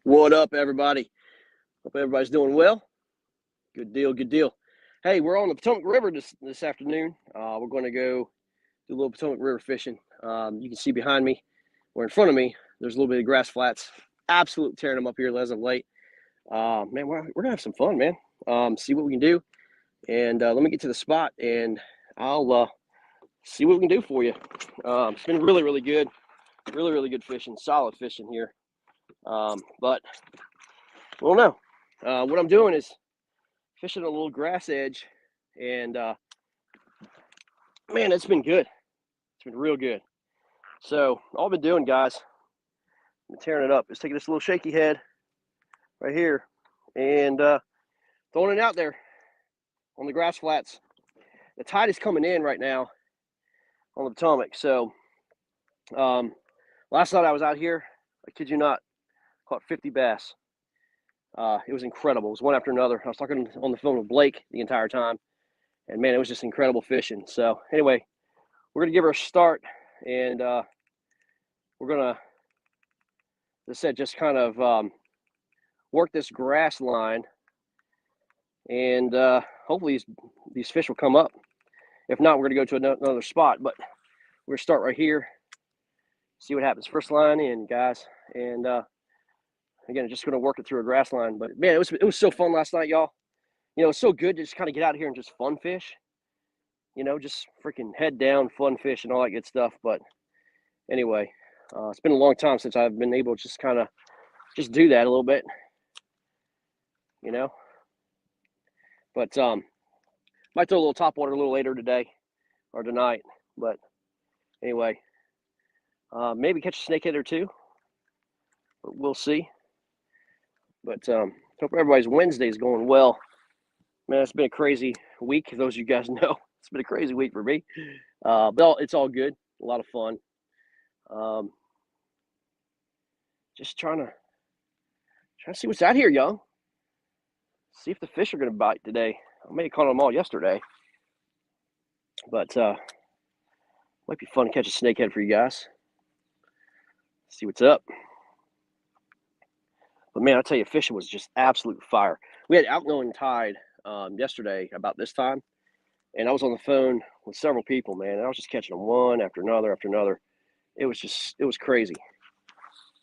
What up, everybody? Hope everybody's doing well. Good deal, good deal. Hey, we're on the Potomac River this afternoon. We're going to go do a little Potomac River fishing. You can see behind me, or in front of me, there's a little bit of grass flats. Absolute tearing them up here as of late. Man, we're going to have some fun, man. See what we can do. And let me get to the spot, and I'll see what we can do for you. It's been really, really good. Really, really good fishing. Solid fishing here. But I don't know. What I'm doing is fishing a little grass edge, and man, it's been good. It's been real good. So all I've been doing, guys, I'm tearing it up, is taking this little shaky head right here and throwing it out there on the grass flats. The tide is coming in right now on the Potomac. So last night I was out here, I kid you not, caught 50 bass. It was incredible. It was one after another. I was talking on the phone with Blake the entire time, and man, it was just incredible fishing. So anyway, we're going to give her a start, and we're going to, as I said, just kind of work this grass line, and hopefully these fish will come up. If not, we're going to go to another spot, but we're going to start right here, see what happens. First line in, guys, and again, just going to work it through a grass line. But man, it was so fun last night, y'all. You know, it's so good to just kind of get out here and just fun fish. You know, just freaking head down, fun fish, and all that good stuff. But anyway, it's been a long time since I've been able to just kind of just do that a little bit. You know, but might throw a little top water a little later today or tonight. But anyway, maybe catch a snakehead or two. But we'll see. But hope everybody's Wednesday is going well. Man, it's been a crazy week. Those of you guys know, it's been a crazy week for me. But it's all good. A lot of fun. Just trying to see what's out here, y'all. See if the fish are going to bite today. I may have caught them all yesterday. But might be fun to catch a snakehead for you guys. See what's up. But man, I'll tell you, fishing was just absolute fire. We had outgoing tide yesterday about this time, and I was on the phone with several people, man, and I was just catching them one after another after another. It was crazy.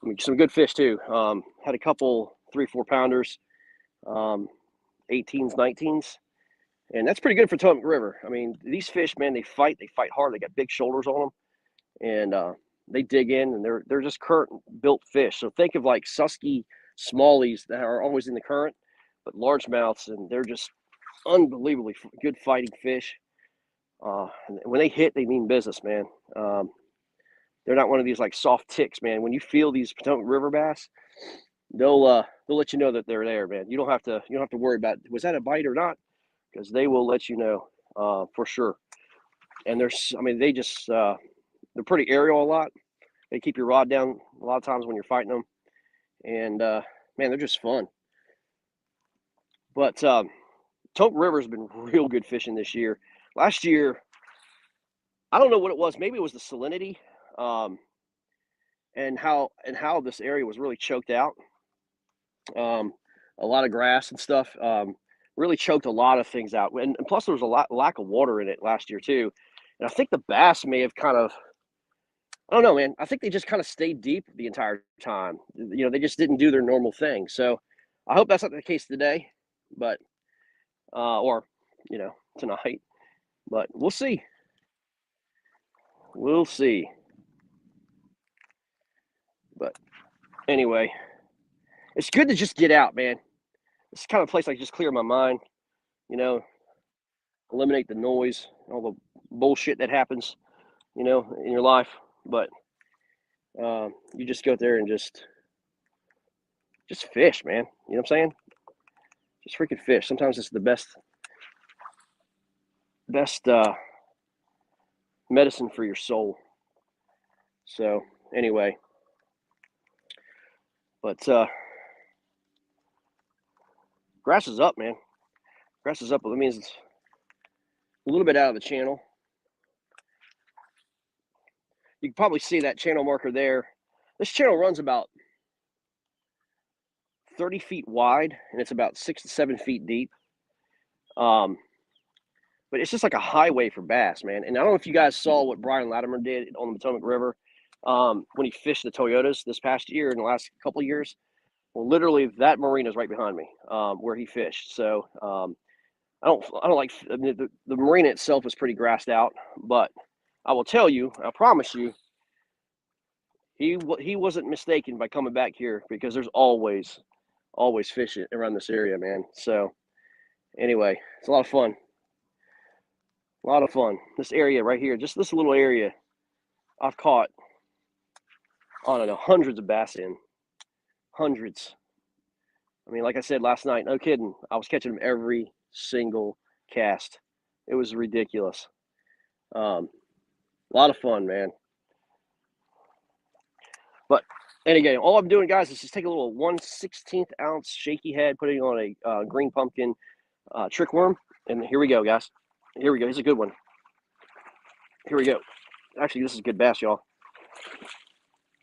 I mean, some good fish too. Had a couple 3-4 pounders, 18s, 19s, and that's pretty good for Potomac River. I mean, these fish, man, they fight hard. They got big shoulders on them, and they dig in, and they're just current built fish. So think of like Susky smallies that are always in the current, but largemouths, and they're just unbelievably good fighting fish. When they hit, they mean business, man. They're not one of these like soft ticks, man. When you feel these Potomac River bass, they'll let you know that they're there, man. You don't have to worry about, was that a bite or not, because they will let you know for sure. And they just they're pretty aerial a lot. They keep your rod down a lot of times when you're fighting them, and man, they're just fun. But Potomac River's been real good fishing this year. Last year, I don't know what it was. Maybe it was the salinity, and how this area was really choked out. A lot of grass and stuff really choked a lot of things out, and plus there was a lack of water in it last year too. And I think the bass may have kind of, I don't know, man. I think they just kind of stayed deep the entire time. You know, they just didn't do their normal thing. So I hope that's not the case today, but or you know, tonight. But we'll see. We'll see. But anyway, it's good to just get out, man. It's kind of a place I can just clear my mind, you know, eliminate the noise, all the bullshit that happens, you know, in your life. But you just go there and just fish, man. You know what I'm saying? Just freaking fish. Sometimes it's the best medicine for your soul. So anyway, but grass is up, man. Grass is up. That means it's a little bit out of the channel. You can probably see that channel marker there. This channel runs about 30 feet wide, and it's about 6 to 7 feet deep. But it's just like a highway for bass, man. And I don't know if you guys saw what Brian Latimer did on the Potomac River when he fished the Toyotas this past year and the last couple of years. Well, literally, that marina is right behind me where he fished. So I don't like. I mean, the marina itself is pretty grassed out, but I will tell you, I promise you, he wasn't mistaken by coming back here, because there's always fishing around this area, man. So anyway, it's a lot of fun. A lot of fun. This area right here, just this little area, I've caught, I don't know, hundreds of bass in. Hundreds. I mean, like I said last night, no kidding, I was catching them every single cast. It was ridiculous. A lot of fun, man. But, and again, all I'm doing, guys, is just take a little 1/16 ounce shaky head, putting on a green pumpkin trick worm. And here we go, guys. Here we go. Here's a good one. Here we go. Actually, this is a good bass, y'all.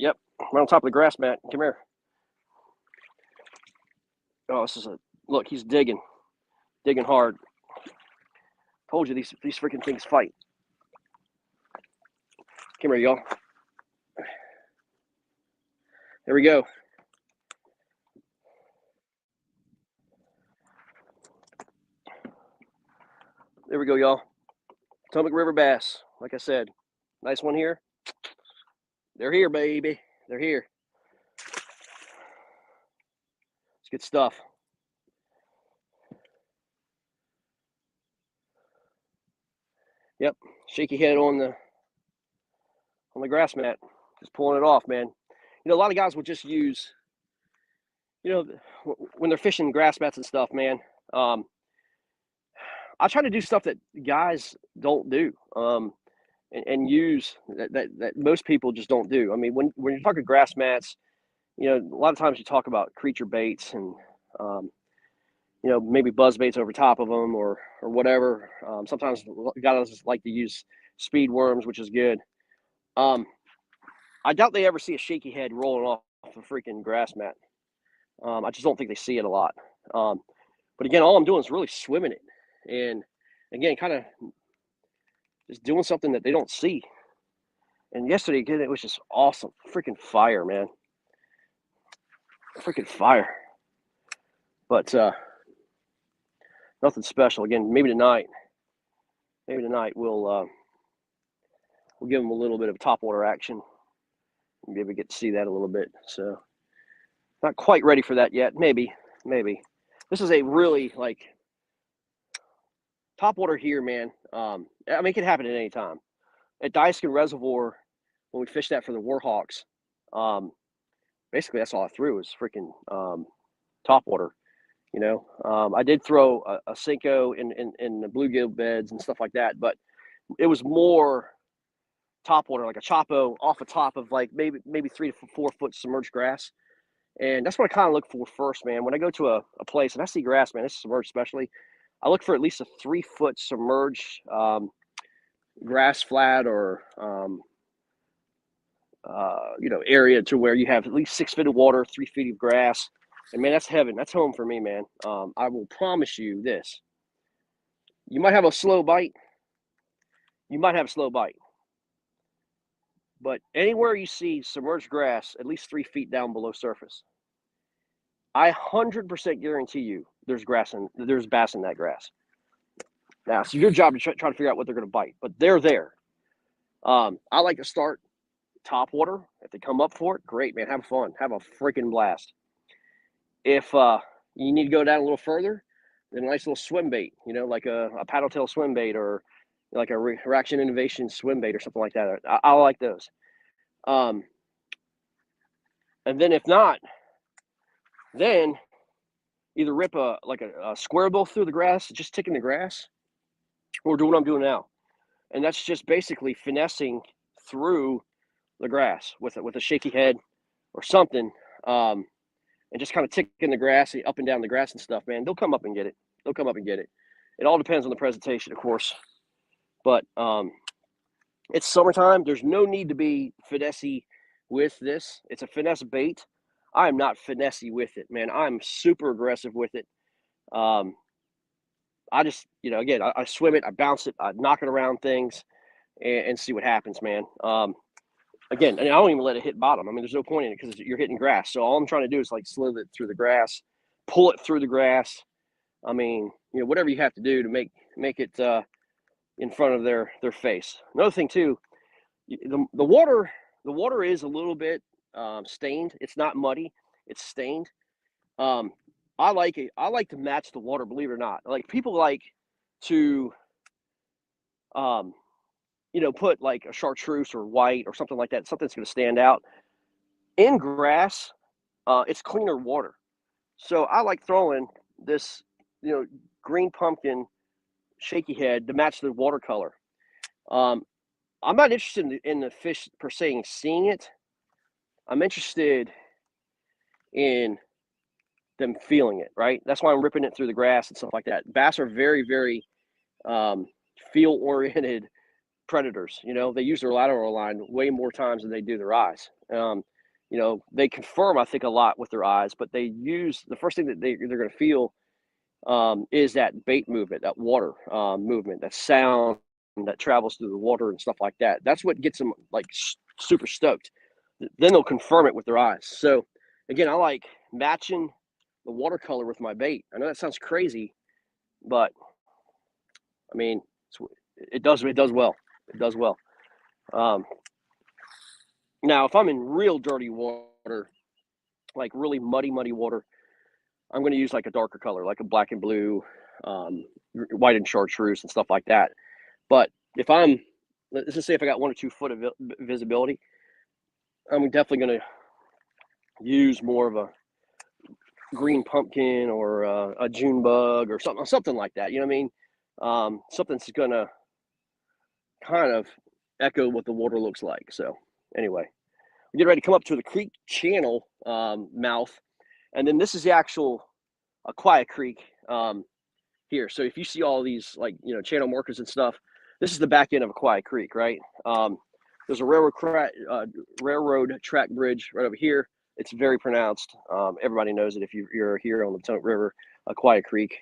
Yep, right on top of the grass mat. Come here. Oh, this is a look. He's digging hard. Told you these freaking things fight. Come here, y'all. There we go. There we go, y'all. Potomac River bass. Like I said, nice one here. They're here, baby. They're here. It's good stuff. Yep, shaky head on the grass mat, just pulling it off, man. You know, a lot of guys will just use, you know, when they're fishing grass mats and stuff, man. I try to do stuff that guys don't do, and use that most people just don't do. I mean, when you're talking grass mats, you know, a lot of times you talk about creature baits and you know, maybe buzz baits over top of them or whatever. Sometimes guys like to use speed worms, which is good. I doubt they ever see a shaky head rolling off a freaking grass mat. I just don't think they see it a lot. But again, all I'm doing is really swimming it, and again, kind of just doing something that they don't see. And yesterday, again, it was just awesome. Freaking fire, man. Freaking fire. But nothing special. Again, maybe tonight we'll give them a little bit of topwater action. Maybe get to see that a little bit. So not quite ready for that yet. Maybe. This is a really like topwater here, man. I mean, it can happen at any time. At Diaskin Reservoir, when we fished that for the Warhawks, basically that's all I threw was freaking topwater. You know, I did throw a Senko in the bluegill beds and stuff like that, but it was more topwater, like a chopo off the top of like maybe 3 to 4 foot submerged grass. And that's what I kind of look for first, man. When I go to a place and I see grass, man, it's submerged especially, I look for at least a 3 foot submerged grass flat or you know, area to where you have at least 6 feet of water, 3 feet of grass. And man, that's heaven. That's home for me, man. I will promise you this. You might have a slow bite. But anywhere you see submerged grass at least 3 feet down below surface, I 100% guarantee you there's bass in that grass. Now, it's your job to try to figure out what they're going to bite, but they're there. I like to start top water. If they come up for it, great, man. Have fun. Have a freaking blast. If you need to go down a little further, then a nice little swim bait, you know, like a paddle tail swim bait or like a Reaction Innovation swim bait or something like that. I like those. And then if not, then either rip a square bill through the grass, just tick in the grass, or do what I'm doing now. And that's just basically finessing through the grass with a shaky head or something, and just kind of ticking the grass up and down the grass and stuff, man. They'll come up and get it. It all depends on the presentation, of course. But it's summertime. There's no need to be finessey with this. It's a finesse bait. I am not finessey with it, man. I'm super aggressive with it. Um, I just, again, I swim it, I bounce it, I knock it around things, and see what happens, man. Again, and I don't even let it hit bottom. I mean, there's no point in it because you're hitting grass. So all I'm trying to do is like slither it through the grass, pull it through the grass. I mean, whatever you have to do to make it in front of their face. Another thing too, the water is a little bit stained. It's not muddy. It's stained. Um, I like it. I like to match the water. Believe it or not, like people like to um, put like a chartreuse or white or something like that. Something that's going to stand out in grass. It's cleaner water. So I like throwing this, green pumpkin shaky head to match the watercolor. Um, I'm not interested in the fish per se and seeing it. I'm interested in them feeling it, right? That's why I'm ripping it through the grass and stuff like that. Bass are very, very feel-oriented predators. They use their lateral line way more times than they do their eyes. They confirm, I think, a lot with their eyes, but they use the first thing that they're going to feel is that bait movement, that water movement, that sound that travels through the water and stuff like that. That's what gets them like super stoked. Then they'll confirm it with their eyes. So again, I like matching the watercolor with my bait. I know that sounds crazy, but I mean, it does well. It does well. Now, if I'm in real dirty water, like really muddy water, I'm going to use like a darker color, like a black and blue, white and chartreuse and stuff like that. But let's just say if I got 1 or 2 foot of visibility, I'm definitely going to use more of a green pumpkin or a June bug or something like that. You know what I mean? Something's going to kind of echo what the water looks like. So anyway, we get ready to come up to the creek channel mouth, and then this is the actual quiet creek here. So if you see all these like channel markers and stuff, this is the back end of a quiet creek, right? There's a railroad track bridge right over here. It's very pronounced. Everybody knows it if you're here on the Potomac River, a quiet creek.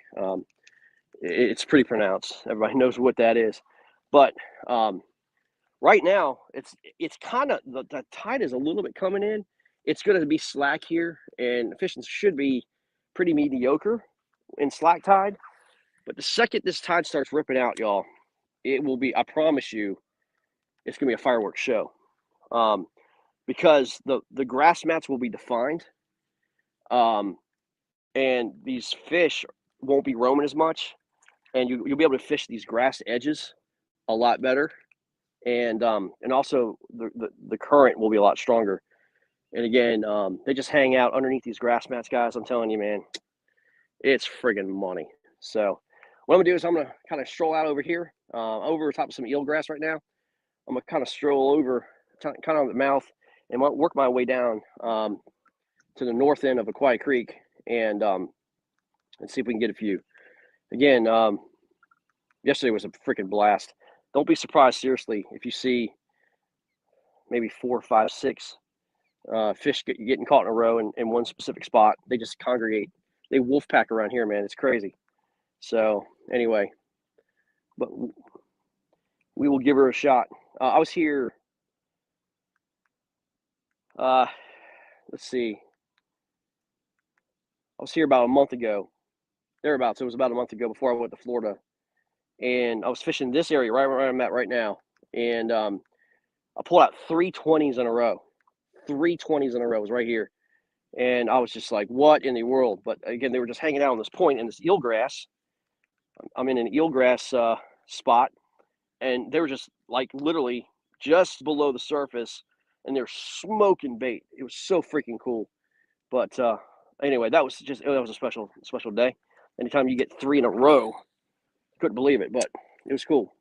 It's pretty pronounced. Everybody knows what that is. But right now, it's kind of the tide is a little bit coming in. It's going to be slack here, and fishing should be pretty mediocre in slack tide. But the second this tide starts ripping out, y'all, it will be, I promise you, it's going to be a fireworks show. Because the grass mats will be defined. And these fish won't be roaming as much. And you'll be able to fish these grass edges a lot better. And also the current will be a lot stronger. And again, they just hang out underneath these grass mats, guys. I'm telling you, man, it's friggin' money. So what I'm gonna do is I'm gonna kind of stroll out over here, over top of some eelgrass right now. I'm gonna kind of stroll over, kind of on the mouth, and work my way down to the north end of a quiet creek, and see if we can get a few. Again, yesterday was a freaking blast. Don't be surprised, seriously, if you see maybe 4, 5, 6 fish getting caught in a row in one specific spot. They just congregate. They wolf pack around here, man. It's crazy. So anyway, but we will give her a shot. I was here. Let's see. I was here about a month ago, thereabouts. It was about a month ago before I went to Florida, and I was fishing this area right where I'm at right now, and I pulled out 3 20s in a row. 3 20s in a row. It was right here, and I was just like, "What in the world?" But again, they were just hanging out on this point in this eelgrass. I'm in an eelgrass spot, and they were just like literally just below the surface, and they're smoking bait. It was so freaking cool. But anyway, that was a special day. Anytime you get 3 in a row, couldn't believe it, but it was cool.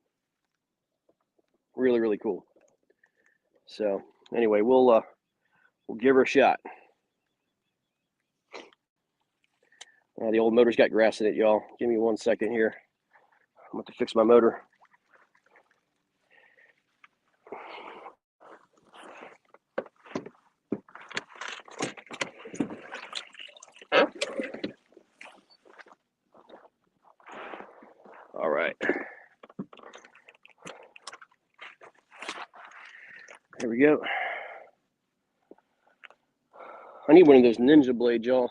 Really, really cool. So anyway, we'll give her a shot. The old motor's got grass in it, y'all. Give me 1 second here. I'm going to fix my motor. Here we go. I need one of those ninja blades, y'all.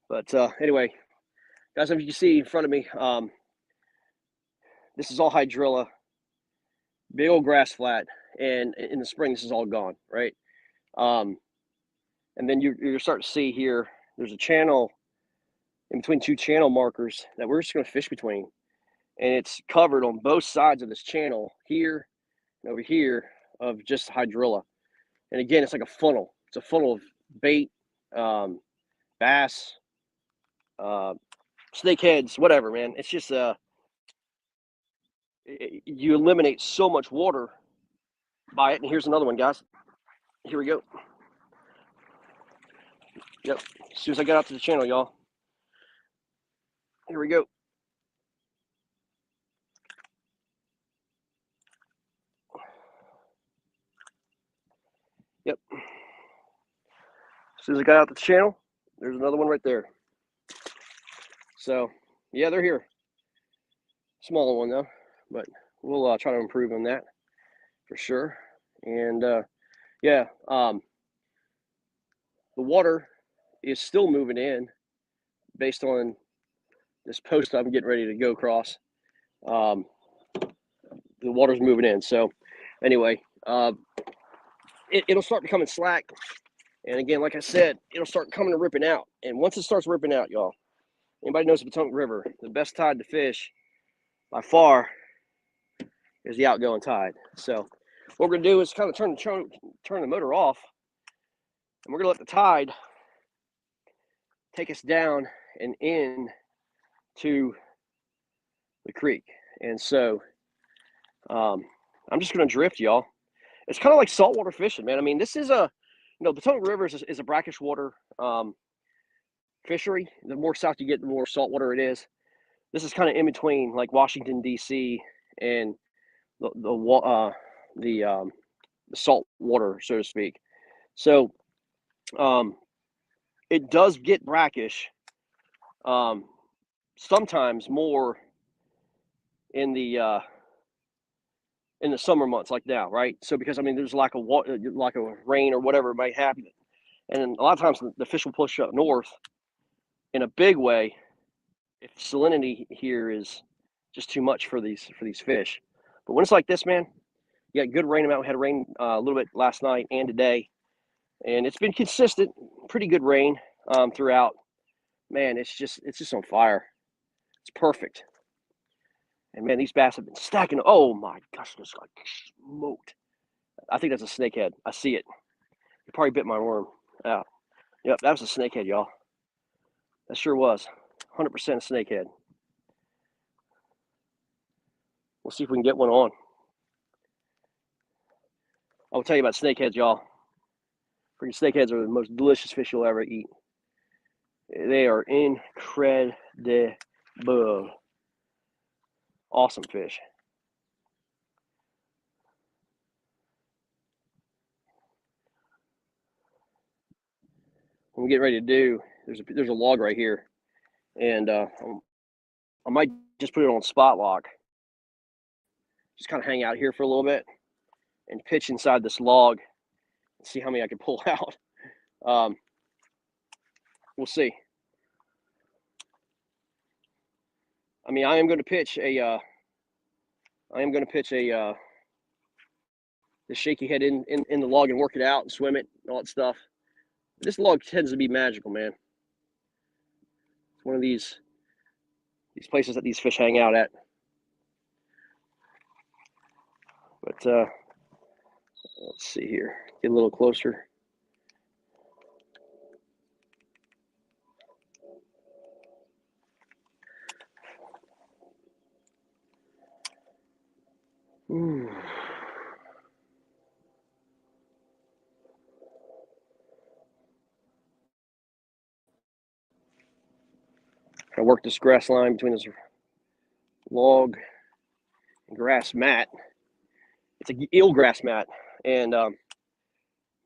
But anyway, guys, if you can see in front of me, this is all hydrilla, big old grass flat, and in the spring this is all gone, right? And then you're starting to see here, there's a channel in between two channel markers that we're just going to fish between, and it's covered on both sides of this channel here and over here of just hydrilla. And again, it's like a funnel. It's a funnel of bait, bass, snakeheads, whatever, man. It's just you eliminate so much water by it. And here's another one, guys. Here we go. Yep. As soon as I get out to the channel, y'all. Here we go. Yep. As soon as I got out the channel, there's another one right there. So, yeah, they're here. Smaller one, though. But we'll try to improve on that for sure. And, yeah, the water is still moving in based on this post I'm getting ready to go across. The water's moving in. So, anyway, it'll start becoming slack. And again, like I said, it'll start coming and ripping out. And once it starts ripping out, y'all, anybody knows the Potomac River, the best tide to fish by far is the outgoing tide. So what we're going to do is kind of turn the motor off, and we're going to let the tide take us down and in to the creek. And so I'm just going to drift, y'all. It's kind of like saltwater fishing, man. I mean, this is the Potomac River is a brackish water fishery. The more south you get, the more saltwater it is. This is kind of in between, like Washington D.C. and the salt water, so to speak. So it does get brackish. Sometimes more in the summer months, like now, right? So because I mean, there's lack of water, lack of rain or whatever might happen, and a lot of times the fish will push up north in a big way if salinity here is just too much for these fish. But when it's like this, man, you got good rain amount. We had rain a little bit last night and today, and it's been consistent, pretty good rain throughout. Man, it's just on fire. It's perfect. And man, these bass have been stacking. Oh my gosh, just like smoked. I think that's a snakehead. I see it. It probably bit my worm. Yeah. Yep, that was a snakehead, y'all. That sure was. 100% a snakehead. We'll see if we can get one on. I'll tell you about snakeheads, y'all. Freaking snakeheads are the most delicious fish you'll ever eat. They are incredible. Awesome fish. What we get ready to do, there's a log right here, and I might just put it on spot lock. Just kind of hang out here for a little bit and pitch inside this log and see how many I can pull out. We'll see. I mean, I am going to pitch the shaky head in the log and work it out and swim it and all that stuff. This log tends to be magical, man. It's one of these places that these fish hang out at. But let's see here. Get a little closer. I work this grass line between this log and grass mat. It's a eelgrass mat, and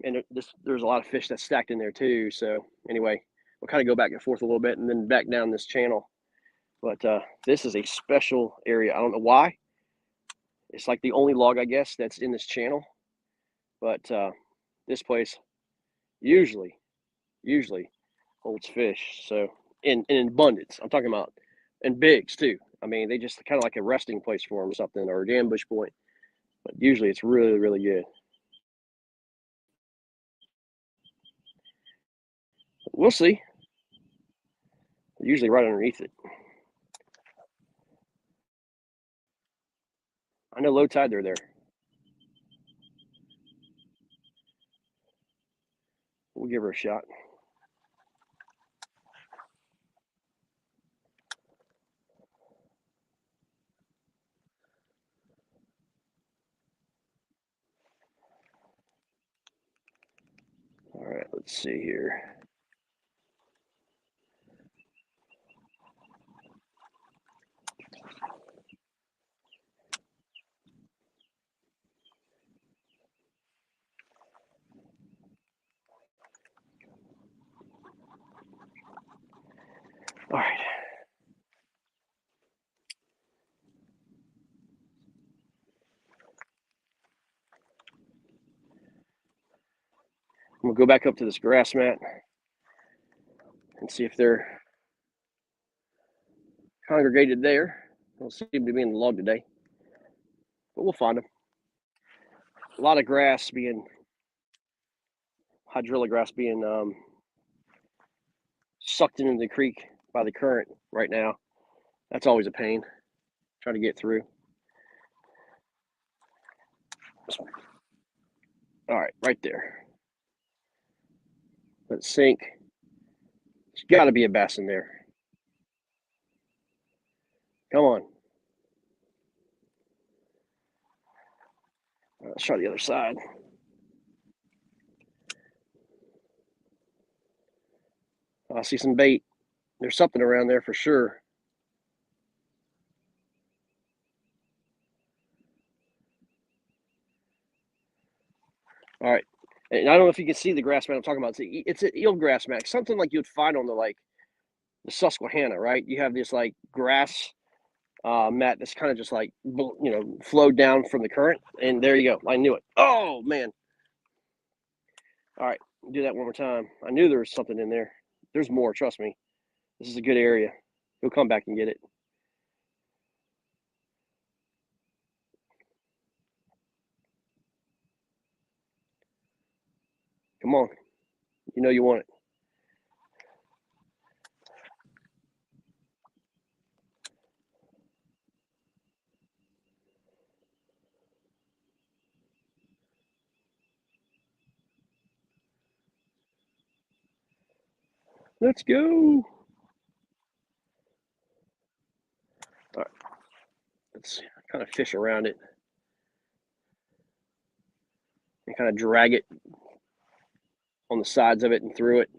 there's a lot of fish that's stacked in there too. So anyway, we'll kind of go back and forth a little bit, and then back down this channel But this is a special area. I don't know why. It's like the only log, I guess, that's in this channel. But this place usually holds fish. So in abundance. I'm talking about in bigs too. I mean, they just kind of like a resting place for them or something, or an ambush point. But usually it's really, really good. We'll see. They're usually right underneath it. I know low tide they're there. We'll give her a shot. All right, let's see here. All right. I'm gonna go back up to this grass mat and see if they're congregated there. Don't seem to be in the log today, but we'll find them. A lot of grass being hydrilla grass being sucked into the creek by the current right now. That's always a pain trying to get through. All right, right there. Let's sink. There's got to be a bass in there. Come on. Let's try the other side. I see some bait. There's something around there for sure. All right. And I don't know if you can see the grass mat I'm talking about. It's an eel grass mat, something like you'd find on the Susquehanna, right? You have this like grass mat that's kind of just like flowed down from the current, and there you go. I knew it. Oh man! All right, do that one more time. I knew there was something in there. There's more. Trust me. This is a good area. He'll come back and get it. Come on. You know you want it. Let's go. All right. Let's kind of fish around it and kind of drag it on the sides of it and through it.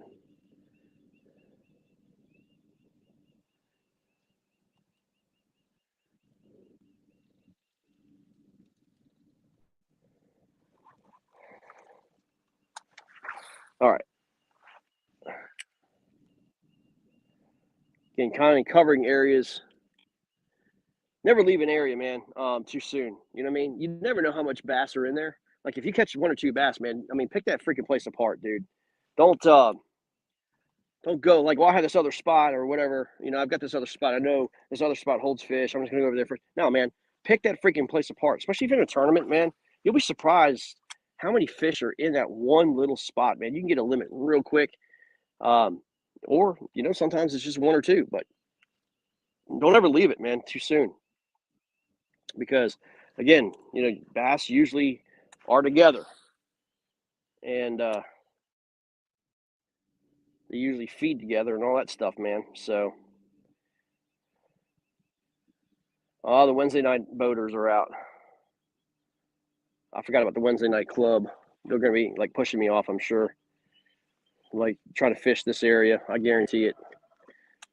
All right. Again, kind of covering areas. Never leave an area, man, too soon. You know what I mean? You never know how much bass are in there. Like if you catch one or two bass, man, I mean, pick that freaking place apart, dude. Don't go like, well, I have this other spot or whatever. I've got this other spot. I know this other spot holds fish. I'm just gonna go over there for. No, man, pick that freaking place apart. Especially if you're in a tournament, man. You'll be surprised how many fish are in that one little spot, man. You can get a limit real quick. Or sometimes it's just one or two, but don't ever leave it, man, too soon. Because again, bass usually are together, and they usually feed together and all that stuff, man. So, the Wednesday night boaters are out. I forgot about the Wednesday night club. They're going to be like pushing me off, I'm sure. Like trying to fish this area, I guarantee it.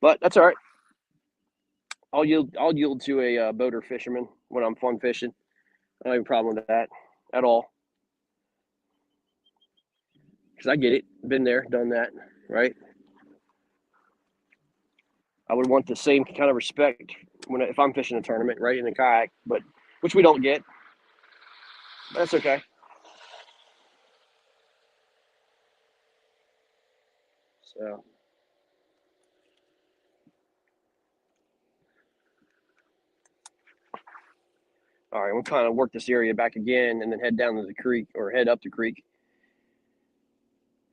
But that's all right. I'll yield to a boater fisherman when I'm fun fishing. I don't have a problem with that at all. Because I get it. Been there, done that, right? I would want the same kind of respect if I'm fishing a tournament, right, in a kayak, but which we don't get. But that's okay. So, all right, we'll kind of work this area back again, and then head down to the creek or head up the creek,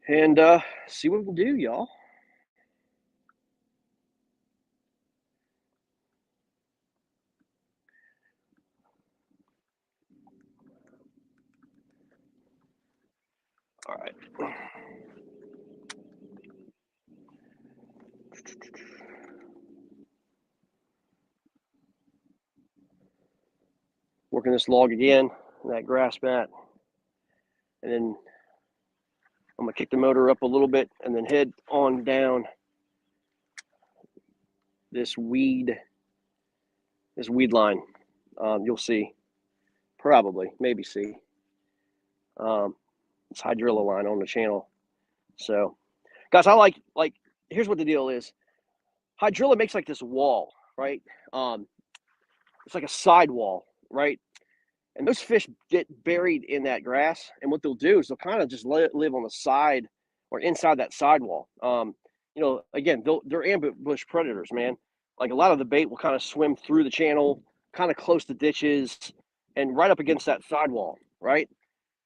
and see what we can do, y'all. All right. Working this log again, that grass mat, and then I'm gonna kick the motor up a little bit, and then head on down this weed line. You'll see, probably, maybe see. This hydrilla line on the channel. So, guys, I like. Here's what the deal is. Hydrilla makes like this wall, right? It's like a side wall, right? And those fish get buried in that grass, and what they'll do is they'll kind of just live on the side or inside that sidewall. Again, they're ambush predators, man. Like a lot of the bait will kind of swim through the channel, kind of close to ditches, and right up against that sidewall, right?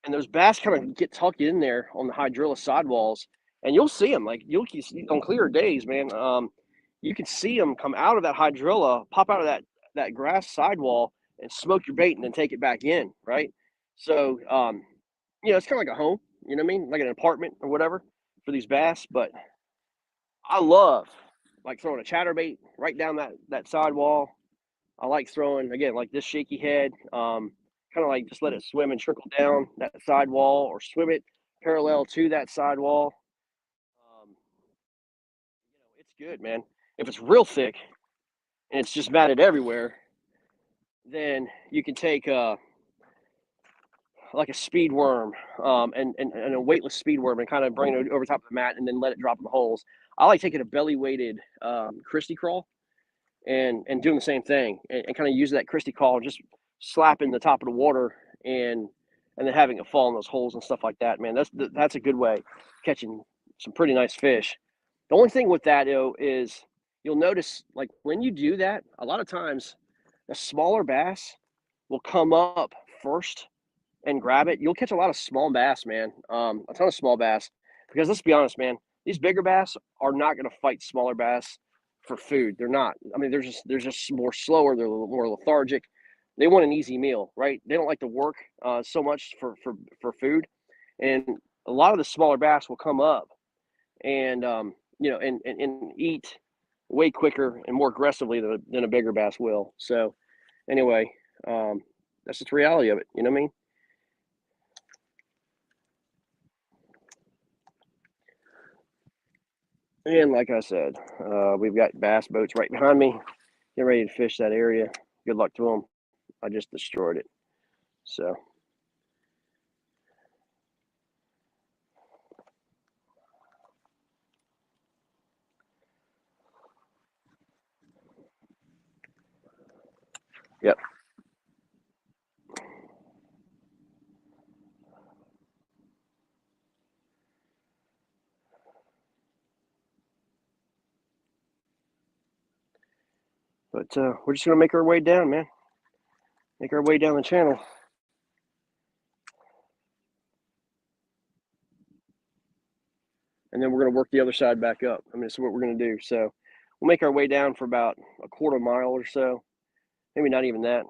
And those bass kind of get tucked in there on the hydrilla sidewalls, and you'll see them. Like you'll see on clear days, man. You can see them come out of that hydrilla, pop out of that grass sidewall, and smoke your bait, and then take it back in, right? So, it's kind of like a home. You know what I mean? Like an apartment or whatever for these bass. But I love like throwing a chatterbait right down that sidewall. I like throwing again like this shaky head. Kind of like just let it swim and trickle down that sidewall, or swim it parallel to that sidewall. It's good, man. If it's real thick and it's just matted everywhere, then you can take like a speed worm, and a weightless speed worm, and kind of bring it over top of the mat and then let it drop in the holes. I like taking a belly weighted Christy crawl and doing the same thing, and kind of use that Christy crawl, just slapping the top of the water, and then having it fall in those holes and stuff like that. Man, that's a good way of catching some pretty nice fish. The only thing with that though is you'll notice, like when you do that, a lot of times a smaller bass will come up first and grab it. You'll catch a lot of small bass, man. A ton of small bass. Because let's be honest, man, these bigger bass are not going to fight smaller bass for food. They're not. I mean, they're just more slower. They're a little more lethargic. They want an easy meal, right? They don't like to work so much for food. And a lot of the smaller bass will come up and and eat way quicker and more aggressively than a bigger bass will. So anyway, that's just the reality of it. You know what I mean? And like I said, we've got bass boats right behind me. Get ready to fish that area. Good luck to them. I just destroyed it. So, yep. But we're just going to make our way down, man. Make our way down the channel. And then we're going to work the other side back up. I mean, that's what we're going to do. So we'll make our way down for about a quarter mile or so. Maybe not even that.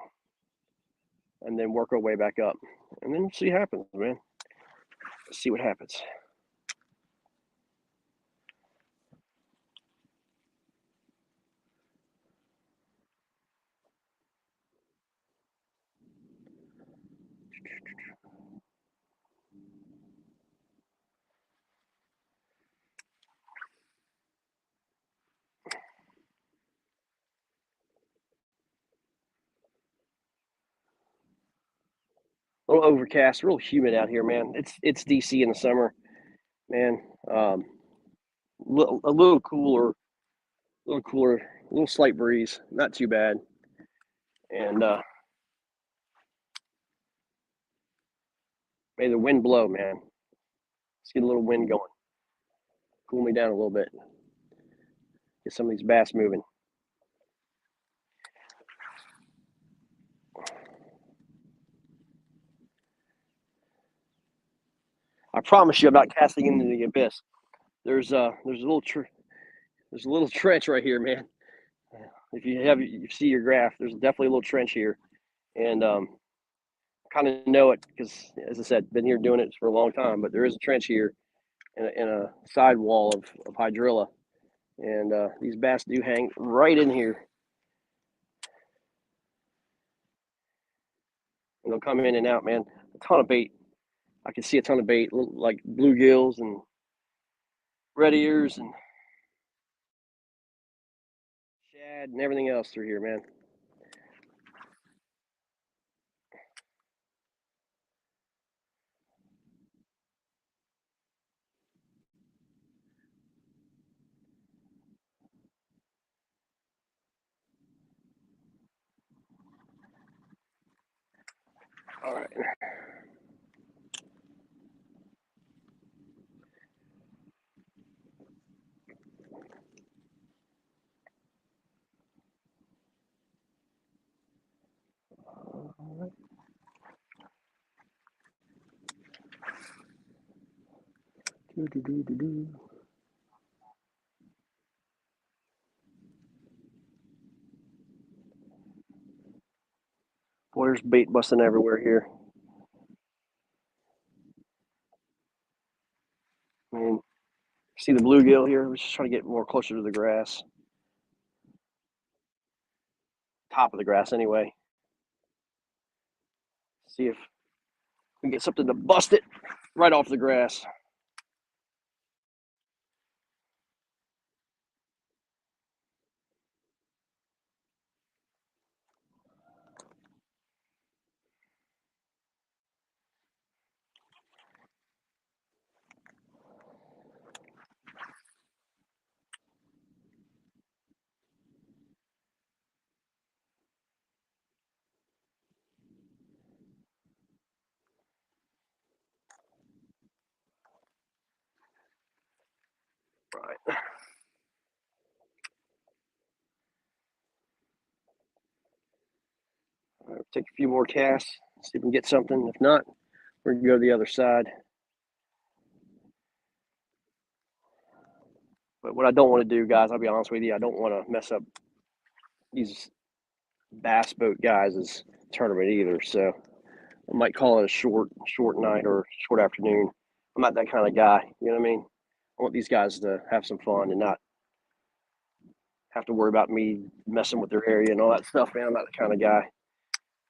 And then work our way back up. And then see what happens, man. See what happens. A little overcast, real humid out here, man. It's DC in the summer, man. A little cooler. A little cooler, a little slight breeze, not too bad. And may the wind blow, man. Let's get a little wind going. Cool me down a little bit. Get some of these bass moving. I promise you, I'm not casting into the abyss. There's a little there's a little trench right here, man. If you see your graph, there's definitely a little trench here, and kind of know it because, as I said, been here doing it for a long time. But there is a trench here and a side wall of hydrilla, and these bass do hang right in here, and they'll come in and out, man. A ton of bait. I can see a ton of bait, like bluegills and red ears and shad and everything else through here, man. All right. Boy, there's bait busting everywhere here. I mean, see the bluegill here? We're just trying to get more closer to the grass. Top of the grass, anyway. See if we can get something to bust it right off the grass. Right. All right, take a few more casts, see if we can get something. If not, we're going to go to the other side. But what I don't want to do, guys, I'll be honest with you, I don't want to mess up these bass boat guys' tournament either. So I might call it a short night or short afternoon. I'm not that kind of guy. You know what I mean? I want these guys to have some fun and not have to worry about me messing with their area and all that stuff, man. I'm not the kind of guy.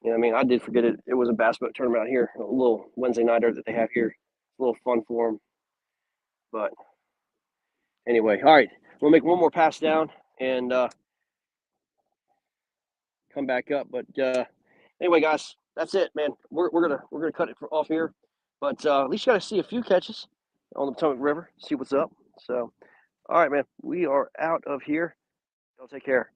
You know what I mean? I did forget it. It was a bass boat tournament out here, a little Wednesday nighter that they have here. A little fun for them. But anyway, all right. We'll make one more pass down and come back up. But anyway, guys, that's it, man. We're gonna cut it off here. But at least you got to see a few catches on the Potomac River. See what's up. So, all right, man. We are out of here. Y'all take care.